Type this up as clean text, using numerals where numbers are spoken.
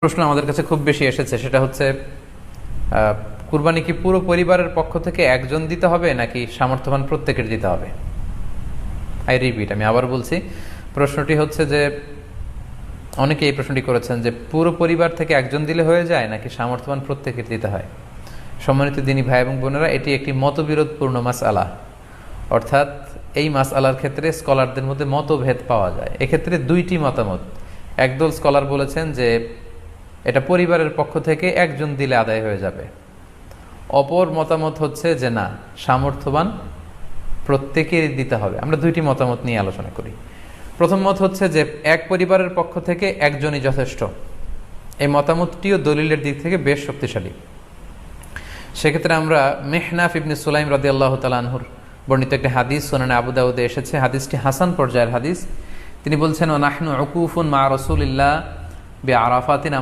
প্রশ্ন আমাদের কাছে খুব বেশি এসেছে, সেটা হচ্ছে কুরবানি কি পুরো পরিবারের পক্ষ থেকে একজন দিতে হবে নাকি সামর্থ্যবান প্রত্যেকের দিতে হবে? আমি আবার বলছি, প্রশ্নটি হচ্ছে যে অনেকে এই প্রশ্নটি করেছেন যে পুরো পরিবার থেকে একজন দিলে হয়ে যায় নাকি সামর্থ্যবান প্রত্যেকের দিতে হয়। সম্মানিত দিনী ভাই এবং বোনেরা, এটি একটি মতবিরোধপূর্ণ মাসআলা, অর্থাৎ এই মাসআলার ক্ষেত্রে স্কলারদের মধ্যে মতভেদ পাওয়া যায়। এক্ষেত্রে দুইটি মতামত। একদল স্কলার বলেছেন যে এটা পরিবারের পক্ষ থেকে একজন দিলে আদায় হয়ে যাবে। অপর মতামত হচ্ছে যে না, সামর্থ্যবান প্রত্যেকেরই দিতে হবে। আমরা দুইটি মতামত নিয়ে আলোচনা করি। প্রথম মত হচ্ছে যে এক পরিবারের পক্ষ থেকে একজনই যথেষ্ট। এই মতামতটিও দলিলের দিক থেকে বেশ শক্তিশালী। সেক্ষেত্রে আমরা মেহনাফ ইবনে সুলাইম রাদিয়াল্লাহু তাআলা আনহুর বর্ণিত একটি হাদিস সুনানে আবু দাউদে এসেছে। হাদিসটি হাসান পর্যায়ের হাদিস। তিনি বলছেন, ওয়া নাহনু উকুফুন মা রাসূলিল্লাহ বিআরাফাতিন,